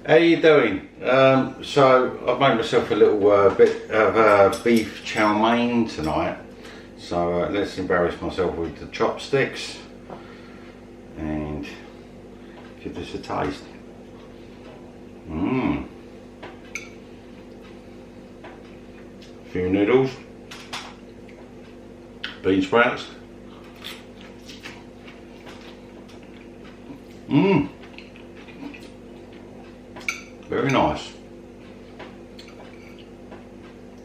How you doing? So I've made myself a little bit of beef chow mein tonight. So let's embarrass myself with the chopsticks and give this a taste. A few noodles, bean sprouts. Very nice.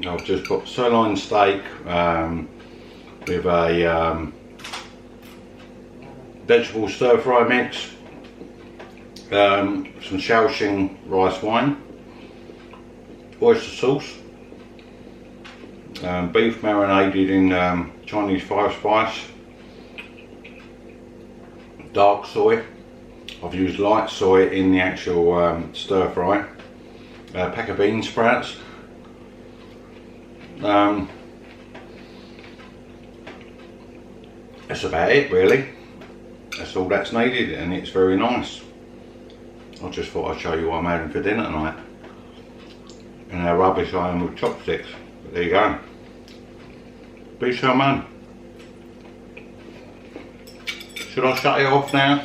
I've just put sirloin steak with a vegetable stir fry mix, some Shaoxing rice wine, oyster sauce, beef marinated in Chinese 5-spice, dark soy. I've used light soy in the actual stir fry, a pack of bean sprouts. That's about it really. That's all that's needed, and it's very nice. I just thought I'd show you what I'm having for dinner tonight and how rubbish I am with chopsticks. But there you go. Beef Chow Mein. Should I shut it off now?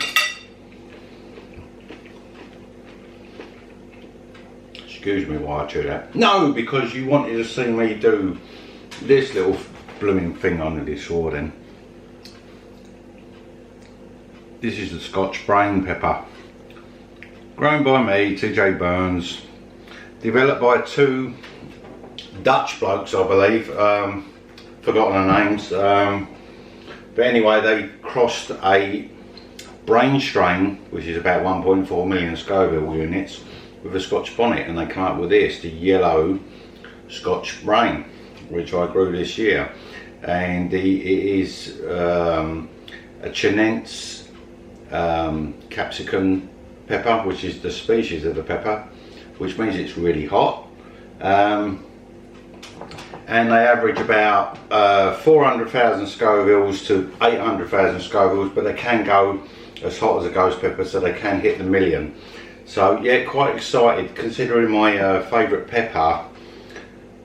Excuse me while I chew that. No, because you wanted to see me do this little blooming thing under this sword. And this is the Scotch brain pepper, grown by me, TJ Burns, developed by two Dutch blokes, I believe. Forgotten their names, but anyway, they crossed a brain strain, which is about 1.4 million Scoville units, with a Scotch bonnet, and they come up with this, the yellow Scotch brain, which I grew this year. And it is a Chinense capsicum pepper, which is the species of the pepper, which means it's really hot. And they average about 400,000 Scovilles to 800,000 Scovilles, but they can go as hot as a ghost pepper, so they can hit the million. So yeah, quite excited, considering my favourite pepper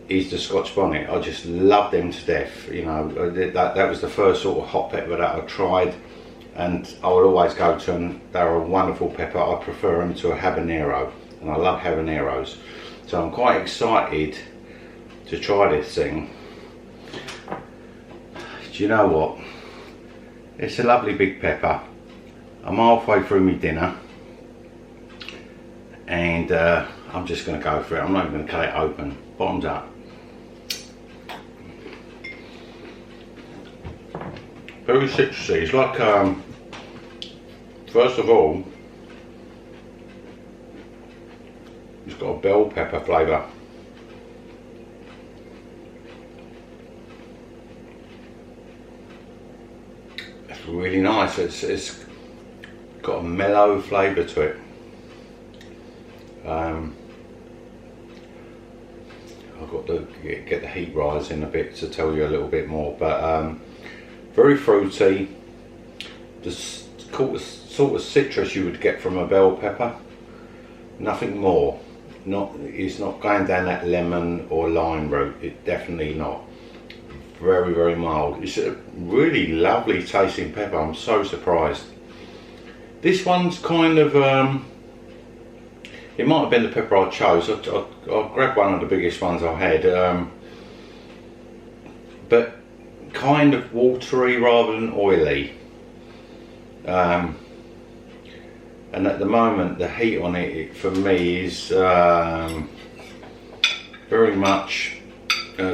is the Scotch bonnet. I just love them to death. You know, that was the first sort of hot pepper that I tried, and I will always go to them. They're a wonderful pepper. I prefer them to a habanero, and I love habaneros. So I'm quite excited to try this thing. Do you know what? It's a lovely big pepper. I'm halfway through my dinner, and I'm just going to go for it. I'm not even going to cut it open. Bottoms up. Very citrusy. It's like, first of all, it's got a bell pepper flavour. It's really nice. It's got a mellow flavour to it. I've got to get the heat rising a bit to tell you a little bit more, but very fruity, the sort of citrus you would get from a bell pepper, nothing more. It's not going down that lemon or lime route, it definitely not. Very, very mild. It's a really lovely tasting pepper. I'm so surprised. This one's kind of it might have been the pepper I chose. I grabbed one of the biggest ones I had, but kind of watery rather than oily. And at the moment the heat on it for me is very much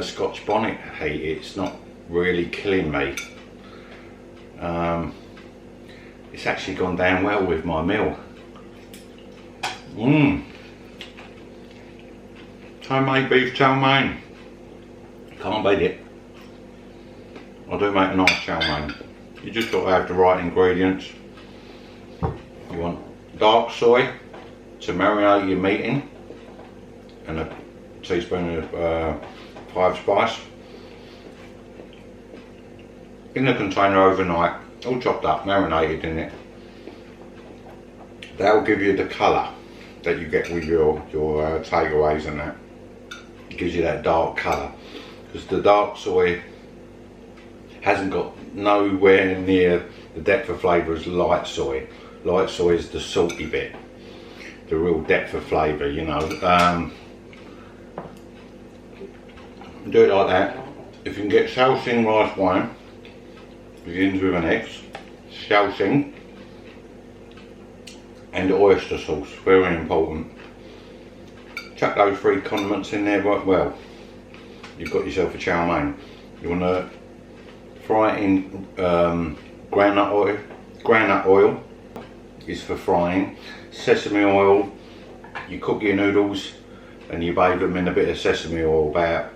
Scotch bonnet heat. It's not really killing me. It's actually gone down well with my meal. Homemade beef chow mein. Can't beat it. I do make a nice chow mein. You just got to have the right ingredients. You want dark soy to marinate your meat in, and a teaspoon of 5-spice in the container overnight, all chopped up, marinated in it. That will give you the colour. that you get with your takeaways and that. It gives you that dark colour, because the dark soy hasn't got nowhere near the depth of flavour as light soy. Light soy is the salty bit, the real depth of flavour, you know. Do it like that. If you can get Shaoxing rice wine, begins with an X, Shaoxing, and oyster sauce, very important. Chuck those 3 condiments in there right well. You've got yourself a chow mein. You want to fry it in groundnut oil. Groundnut oil is for frying. Sesame oil, you cook your noodles and you bathe them in a bit of sesame oil, about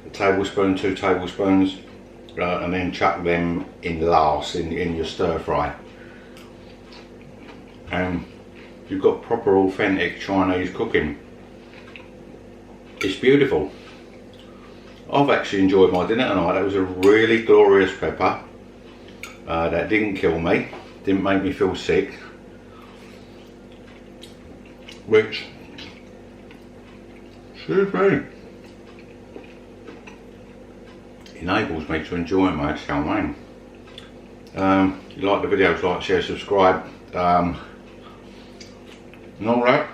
a tablespoon, 2 tablespoons, and then chuck them in last in your stir fry. And you've got proper authentic Chinese cooking. It's beautiful. I've actually enjoyed my dinner tonight. That was a really glorious pepper. That didn't kill me, didn't make me feel sick, which, excuse me, enables me to enjoy my chow mein. If you like the videos, like, share, subscribe, and all that.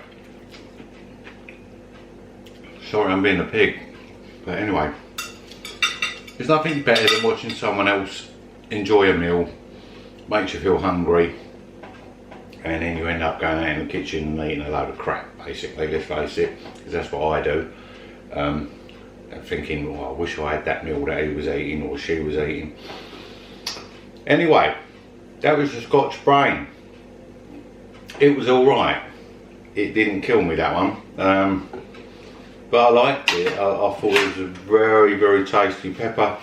Sorry I'm being a pig, but anyway, there's nothing better than watching someone else enjoy a meal. Makes you feel hungry, and then you end up going out in the kitchen and eating a load of crap, basically, let's face it, because that's what I do. Thinking, oh, I wish I had that meal that he was eating or she was eating. Anyway, that was the Scotch brain. It was alright. It didn't kill me, that one. But I liked it. I thought it was a very, very tasty pepper.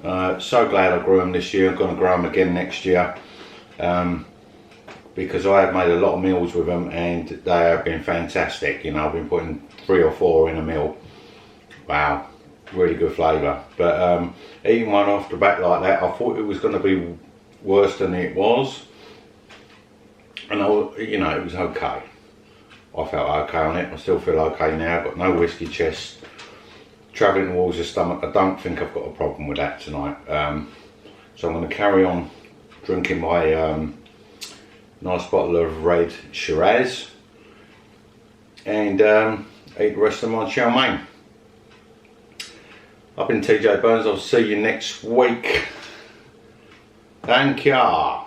So glad I grew them this year. I'm going to grow them again next year, because I have made a lot of meals with them and they have been fantastic. You know, I've been putting 3 or 4 in a meal. Wow, really good flavour. But eating one off the back like that, I thought it was going to be worse than it was, and you know, it was okay. I felt okay on it. I still feel okay now. I've got no whiskey chest, travelling towards the stomach. I don't think I've got a problem with that tonight. So I'm going to carry on drinking my nice bottle of red Shiraz and eat the rest of my chow mein. I've been TJ Burns. I'll see you next week. Thank ya.